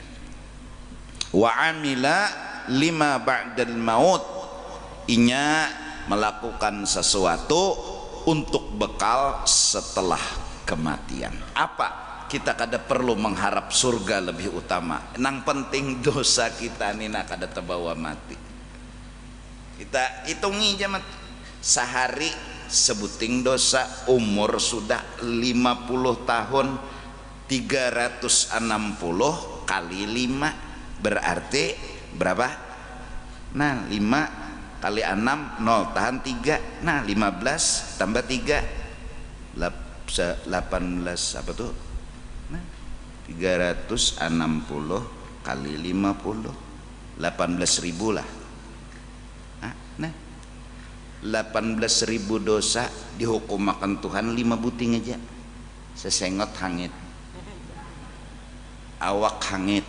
Wa amila lima ba'dal maut. Inya melakukan sesuatu untuk bekal setelah kematian. Apa? Kita kada perlu mengharap surga lebih utama. Nang penting dosa kita nih nak kada terbawa mati. Kita hitungi aja mati. Sehari sebuting dosa, umur sudah 50 tahun, 360 kali 5 berarti berapa? Nah 5 kali 6 0 tahan 3. Nah 15 tambah 3 18 apa tuh? Nah 360 kali 50 18.000 lah. Nah 18.000 dosa dihukum makan Tuhan 5 buting aja. Sesengot hangit, awak hangit.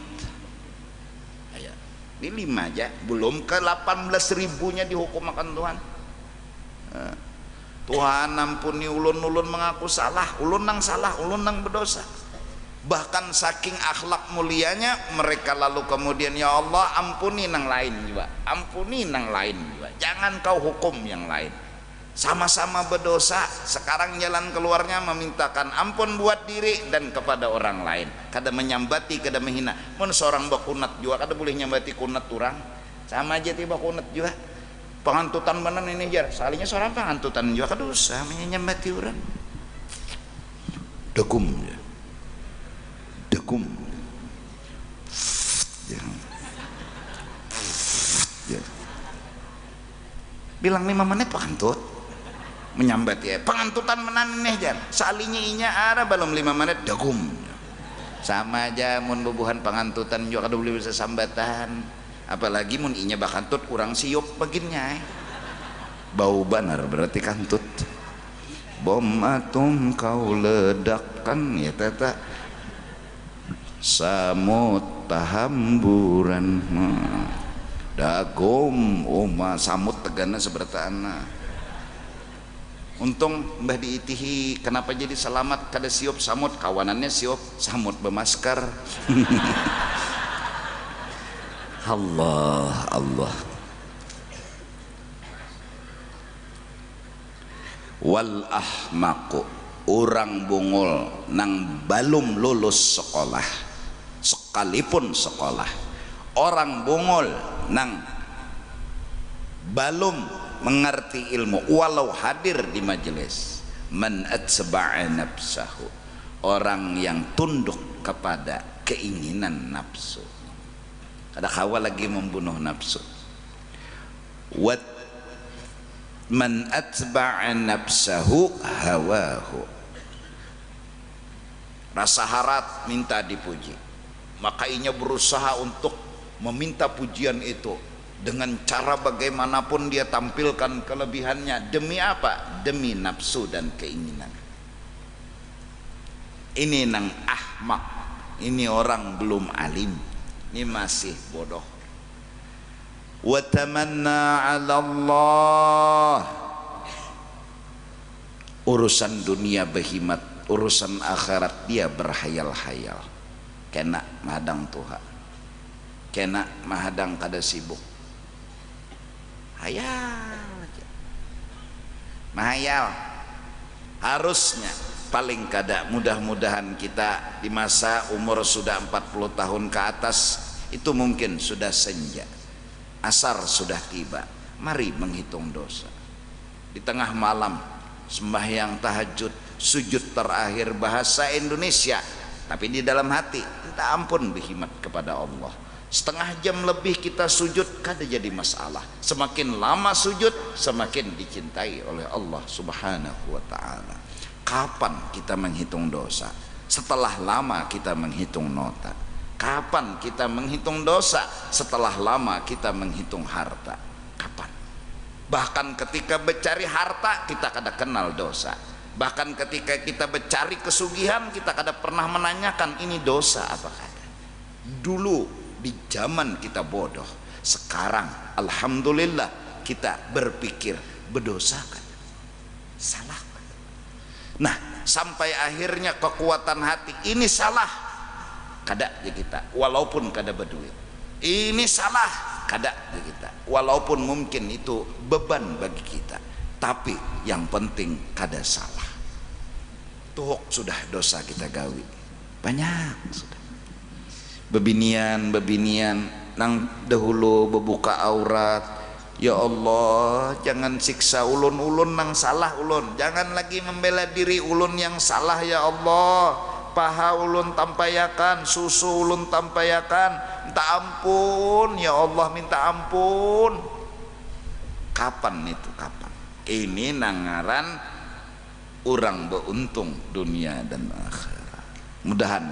Ini 5 aja, belum ke 18.000-nya dihukum makan Tuhan. Tuhan ampuni ulun, ulun mengaku salah, ulun nang salah, ulun nang berdosa. Bahkan saking akhlak mulianya mereka lalu kemudian, ya Allah ampuni nang lain juga, ampuni nang lain juga, jangan kau hukum yang lain. Sama-sama berdosa, sekarang jalan keluarnya memintakan ampun buat diri dan kepada orang lain. Kada menyambati, kada menghina. Mun seorang bakunat juga kada boleh nyambati kunat orang. Sama aja tiba kunat juga. Pengantutan benan ini jar, salinya seorang pengantutan juga kada usah menyambati orang. Degum ya. Degum ya. Ya. Bilang 5 menit pengantut menyambat ya pengantutan menan nih jan salinya inya ada belum 5 menit degum sama aja mun bubuhan pengantutan juga kada boleh bisa sambatan apalagi mun inya bakantut kurang siup baginnya bau banar berarti kantut bom atom kau ledakkan ya tata samut tahamburan dagom oma samut tegana sebertana. Untung mbah diitihi kenapa jadi selamat kada siup samut kawanannya siup samut bermasker. Allah Allah. Wal ahmaqu orang bungul nang balum lulus sekolah sekalipun sekolah, orang bungul nang balum mengerti ilmu walau hadir di majelis, man atsba'a nafsahu, orang yang tunduk kepada keinginan nafsu. Ada kawa lagi membunuh nafsu. Wat man atba'a nafsahu hawahu, rasa harap minta dipuji, maka inya berusaha untuk meminta pujian itu dengan cara bagaimanapun dia tampilkan kelebihannya. Demi apa? Demi nafsu dan keinginan. Ini nang ahmak, ini orang belum alim, ini masih bodoh. Wa tamanna 'ala Allah, urusan dunia behimat, urusan akhirat dia berhayal-hayal. Kena mahadang Tuhan, kena mahadang kada sibuk. Hayal aja. Mahayal. Harusnya paling kada, mudah-mudahan kita di masa umur sudah 40 tahun ke atas itu mungkin sudah senja, asar sudah tiba, mari menghitung dosa. Di tengah malam sembahyang tahajud, sujud terakhir bahasa Indonesia, tapi di dalam hati minta ampun berkhidmat kepada Allah. Setengah jam lebih kita sujud kada jadi masalah. Semakin lama sujud semakin dicintai oleh Allah Subhanahu wa ta'ala. Kapan kita menghitung dosa? Setelah lama kita menghitung nota. Kapan kita menghitung dosa? Setelah lama kita menghitung harta. Kapan? Bahkan ketika mencari harta kita kada kenal dosa. Bahkan ketika kita mencari kesugihan kita kada pernah menanyakan ini dosa apa kada. Dulu di zaman kita bodoh, sekarang alhamdulillah kita berpikir berdosa kan, salah kan. Nah sampai akhirnya kekuatan hati ini salah kada ya kita, walaupun kada berduit, ini salah kada ya kita, walaupun mungkin itu beban bagi kita, tapi yang penting kada salah. Tuh sudah dosa kita gawi banyak sudah. Bebinian nang dahulu bebuka aurat, ya Allah jangan siksa ulun nang salah ulun, jangan lagi membela diri ulun yang salah ya Allah, paha ulun tampayakan, susu ulun tampayakan, minta ampun ya Allah, minta ampun. Kapan itu, kapan ini nangaran orang beruntung dunia dan akhirat. Mudahan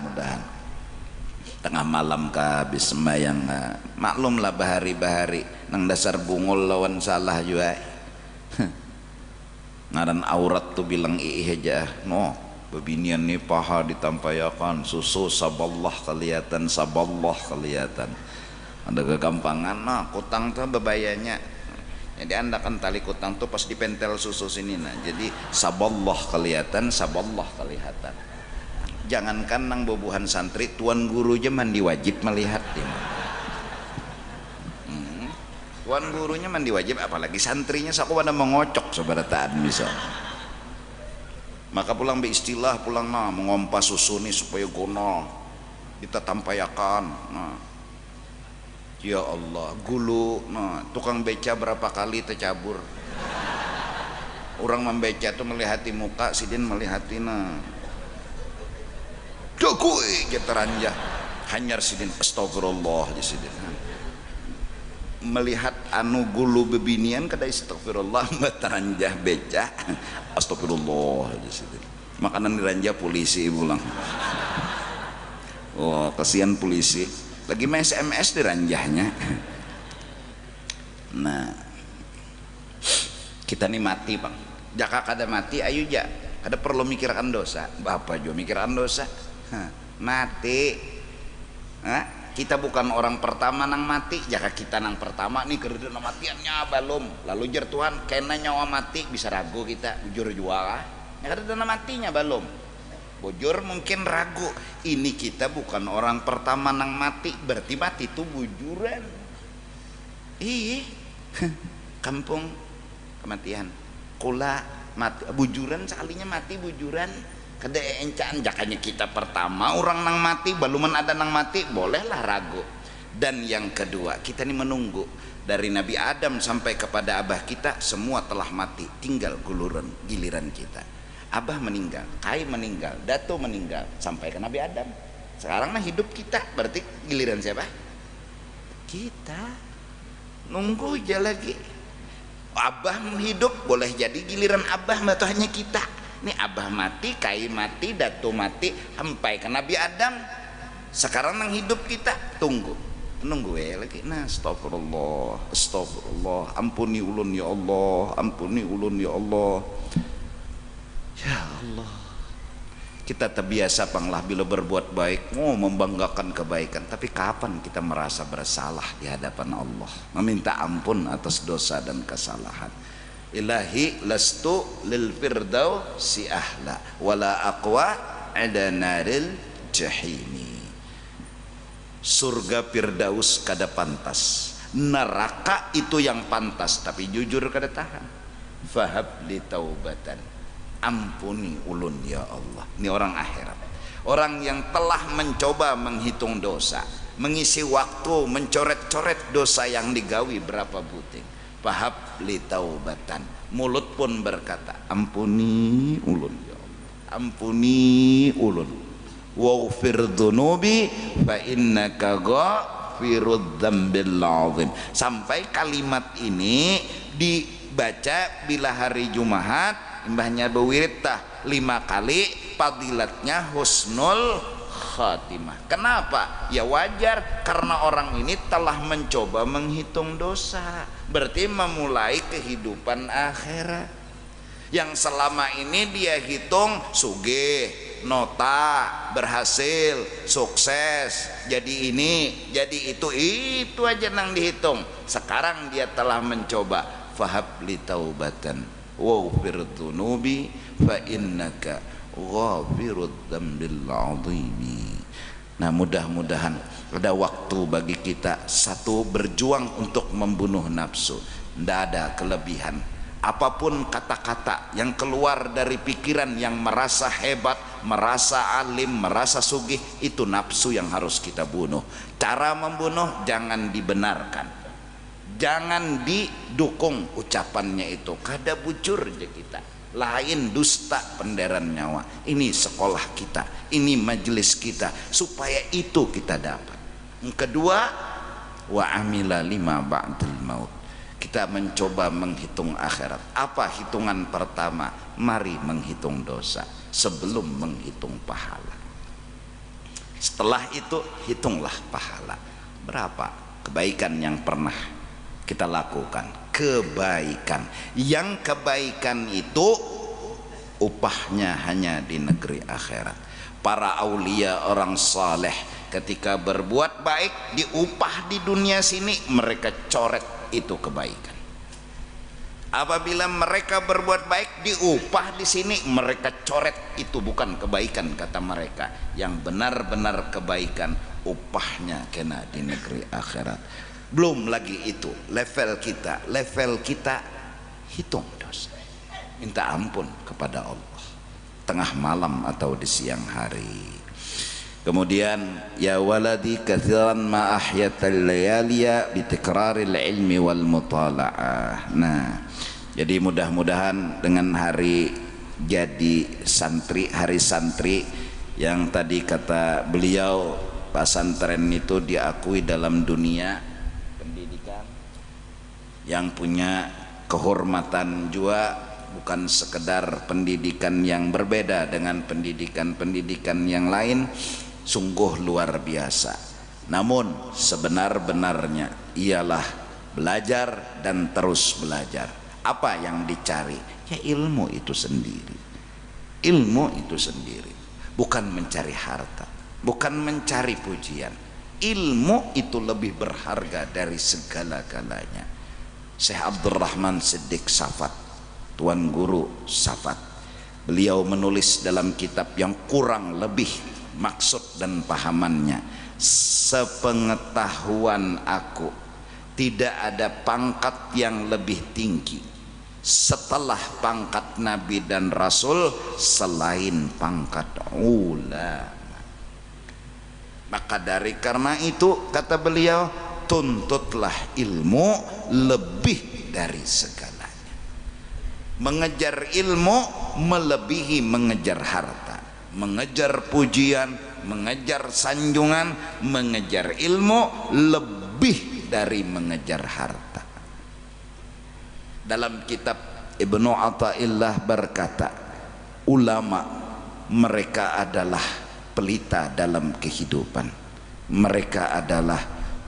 tengah malam ka habis sembayang, maklum lah bahari nang dasar bungul lawan salah juga. Ngaran aurat tuh bilang aja, no bebinian nih paha ditampayakan, susu saballah kelihatan, ada kegampangan. Nah kutang tuh bebayanya, jadi anda kan tali kutang tuh pas dipentel susu sini, nah jadi saballah kelihatan. Jangankan nang bobuhan santri, tuan guru aja mandi wajib melihat ya. Tuan gurunya mandi wajib, apalagi santrinya saku pada mengocok sebarataan bisa. Maka pulang beristilah, pulang mengompas susu nih supaya gono kita tampayakan. Nah ya Allah, gulu tukang beca berapa kali tercabur. Orang membeca tuh melihati muka, sidin melihati dogui kita ranjah hanyar sidin astagfirullah di sidin melihat anu gulu bebinian kada astagfirullah taranjah beca astagfirullah di sidin makanan diranjah polisi pulang. Oh kasihan polisi lagi main SMS diranjahnya. Nah kita nih mati bang, jaka kada mati ayo ja kada perlu mikirkan dosa, bapak juga mikirkan dosa. Mati kita bukan orang pertama nang mati, jaka kita nang pertama nih kerja matiannya belum, lalu jer Tuhan kena nyawa mati bisa ragu kita bujur jual kerja matinya belum, bujur mungkin ragu, ini kita bukan orang pertama nang mati, berarti mati itu bujuran. Kampung kematian kula mati bujuran, sekalinya mati bujuran kada encaan, jakanya kita pertama orang nang mati, baluman ada nang mati bolehlah ragu. Dan yang kedua kita ini menunggu dari Nabi Adam sampai kepada abah kita semua telah mati, tinggal giliran kita. Abah meninggal, Kai meninggal, Dato meninggal, sampai ke Nabi Adam. Sekarang hidup kita, berarti giliran siapa? Kita. Nunggu aja lagi. Abah hidup boleh jadi giliran abah, atau hanya kita. Ini abah mati, Kai mati, Dato mati, sampai ke Nabi Adam. Sekarang nang hidup kita nunggu lagi. Nah astagfirullah, ampuni ulun ya Allah, ampuni ulun ya Allah. Ya Allah, kita terbiasa panglah bila berbuat baik, membanggakan kebaikan, tapi kapan kita merasa bersalah di hadapan Allah, meminta ampun atas dosa dan kesalahan. Ilahi lastu lil firdausi ahla wala aqwa ada naril jahimi. Surga firdaus kada pantas, neraka itu yang pantas, tapi jujur kada tahan. Fahab li taubatan, ampuni ulun ya Allah. Ini orang akhirat, orang yang telah mencoba menghitung dosa, mengisi waktu mencoret-coret dosa yang digawi berapa buting. Fahab li taubatan, mulut pun berkata ampuni ulun ya Allah, ampuni ulun, waghfir dzunubi fa innaka ghafirudz dzambil azim. Sampai kalimat ini dibaca bila hari Jumat, imbahnya bewirid 5 kali, fadilatnya husnul khatimah. Kenapa? Ya wajar, karena orang ini telah mencoba menghitung dosa, berarti memulai kehidupan akhirat yang selama ini dia hitung sugih, nota, berhasil, sukses, jadi ini, jadi itu aja nang dihitung. Sekarang dia telah mencoba, fahabli taubatan waghfir dzunubi fa innaka ghafirud dzambil azimi. Nah, mudah-mudahan ada waktu bagi kita satu berjuang untuk membunuh nafsu. Tidak ada kelebihan. Apapun kata-kata yang keluar dari pikiran yang merasa hebat, merasa alim, merasa sugih, itu nafsu yang harus kita bunuh. Cara membunuh jangan dibenarkan, jangan didukung ucapannya itu. Kada bujur aja kita, lain dusta penderan nyawa. Ini sekolah kita, ini majelis kita, supaya itu kita dapat. Yang kedua, wa amila lima ba'dal maut. Kita mencoba menghitung akhirat. Apa hitungan pertama? Mari menghitung dosa sebelum menghitung pahala. Setelah itu hitunglah pahala. Berapa kebaikan yang pernah kita lakukan? Kebaikan. Yang kebaikan itu upahnya hanya di negeri akhirat. Para aulia, orang saleh, ketika berbuat baik diupah di dunia sini, mereka coret itu kebaikan. Apabila mereka berbuat baik diupah di sini, mereka coret itu bukan kebaikan, kata mereka. Yang benar-benar kebaikan upahnya kena di negeri akhirat. Belum lagi itu level kita hitung dosa, minta ampun kepada Allah tengah malam atau di siang hari. Kemudian ya waladi katsiran ma ahyatal layaliya bi tikraril ilmi wal mutala'ah. Nah, jadi mudah-mudahan dengan hari jadi santri, hari santri yang tadi kata beliau pesantren itu diakui dalam dunia pendidikan yang punya kehormatan juga, bukan sekedar pendidikan yang berbeda dengan pendidikan-pendidikan yang lain. Sungguh luar biasa. Namun sebenar-benarnya ialah belajar dan terus belajar. Apa yang dicari? Ya ilmu itu sendiri. Ilmu itu sendiri. Bukan mencari harta, bukan mencari pujian. Ilmu itu lebih berharga dari segala-galanya. Syekh Abdurrahman Siddiq Safat, Tuan Guru Safat, beliau menulis dalam kitab yang kurang lebih maksud dan pahamannya, sepengetahuan aku tidak ada pangkat yang lebih tinggi setelah pangkat Nabi dan Rasul selain pangkat ulama. Maka dari karena itu kata beliau, tuntutlah ilmu lebih dari segalanya. Mengejar ilmu melebihi mengejar harta, mengejar pujian, mengejar sanjungan. Mengejar ilmu lebih dari mengejar harta. Dalam kitab Ibnu Athaillah berkata, ulama mereka adalah pelita dalam kehidupan. Mereka adalah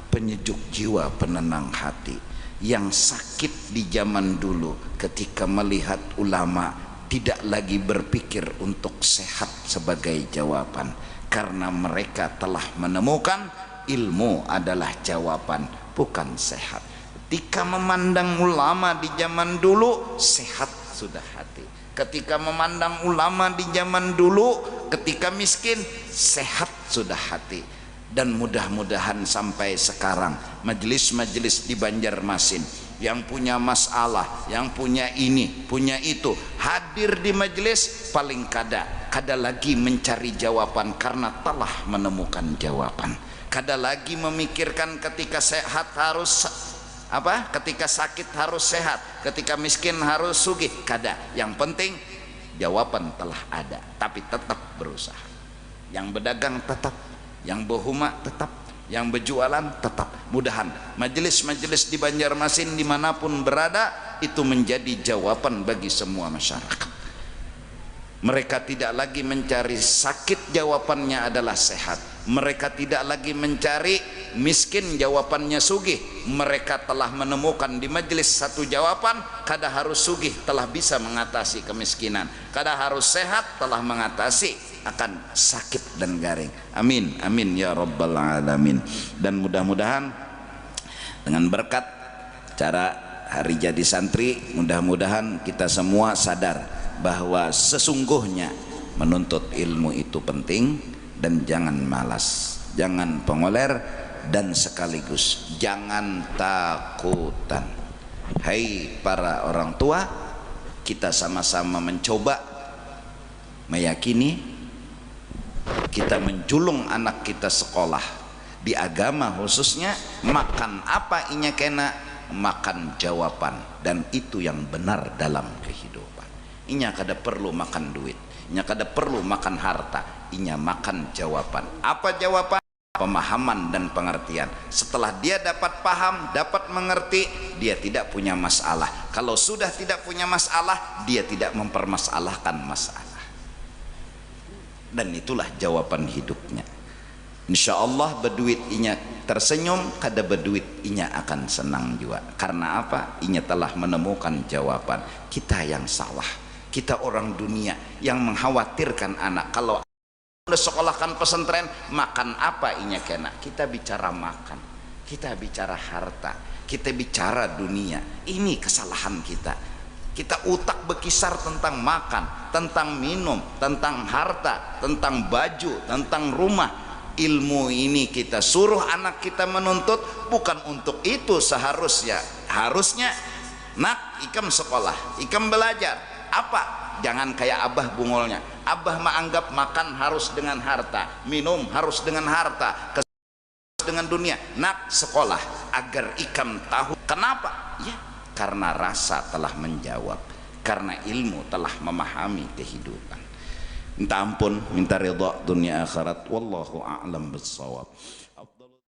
penyejuk jiwa, penenang hati. Yang sakit di zaman dulu ketika melihat ulama tidak lagi berpikir untuk sehat sebagai jawaban, karena mereka telah menemukan ilmu adalah jawaban, bukan sehat. Ketika memandang ulama di zaman dulu, sehat sudah hati. Ketika memandang ulama di zaman dulu, ketika miskin, sehat sudah hati. Dan mudah-mudahan sampai sekarang majelis-majelis di Banjarmasin yang punya masalah, yang punya ini, punya itu, hadir di majelis paling kada lagi mencari jawaban karena telah menemukan jawaban. Kada lagi memikirkan ketika sehat harus apa, ketika sakit harus sehat, ketika miskin harus sugih. Kada, yang penting jawaban telah ada, tapi tetap berusaha. Yang berdagang tetap, yang berhuma tetap, yang berjualan tetap. Mudahan majelis-majelis di Banjarmasin dimanapun berada itu menjadi jawaban bagi semua masyarakat. Mereka tidak lagi mencari sakit, jawabannya adalah sehat. Mereka tidak lagi mencari miskin jawabannya sugih. Mereka telah menemukan di majelis satu jawaban, kada harus sugih telah bisa mengatasi kemiskinan, kada harus sehat telah mengatasi akan sakit dan garing. Amin amin ya rabbal alamin. Dan mudah-mudahan dengan berkat cara hari jadi santri, mudah-mudahan kita semua sadar bahwa sesungguhnya menuntut ilmu itu penting, dan jangan malas, jangan pengoler, dan sekaligus jangan takutan. Hai para orang tua, kita sama-sama mencoba meyakini, kita menjulung anak kita sekolah di agama khususnya, makan apa inya kena, makan jawaban, dan itu yang benar dalam kehidupan. Inya kada perlu makan duit, inya kada perlu makan harta, inya makan jawaban. Apa jawaban? Pemahaman dan pengertian. Setelah dia dapat paham, dapat mengerti, dia tidak punya masalah. Kalau sudah tidak punya masalah, dia tidak mempermasalahkan masalah. Dan itulah jawaban hidupnya. Insya Allah berduit inya tersenyum, kada berduit inya akan senang juga. Karena apa? Inya telah menemukan jawaban. Kita yang salah, kita orang dunia yang mengkhawatirkan anak. Kalau udah sekolahkan pesantren, makan apa inya kena. Kita bicara makan, kita bicara harta, kita bicara dunia. Ini kesalahan kita. Kita utak berkisar tentang makan, tentang minum, tentang harta, tentang baju, tentang rumah. Ilmu ini kita suruh anak kita menuntut bukan untuk itu seharusnya. Harusnya nak ikam sekolah, ikam belajar. Apa? Jangan kayak abah bungolnya. Abah menganggap makan harus dengan harta, minum harus dengan harta, dengan dunia. Nak sekolah agar ikam tahu. Kenapa? Ya, karena rasa telah menjawab, karena ilmu telah memahami kehidupan. Minta ampun, minta ridha dunia akhirat. Wallahu a'lam bissawab.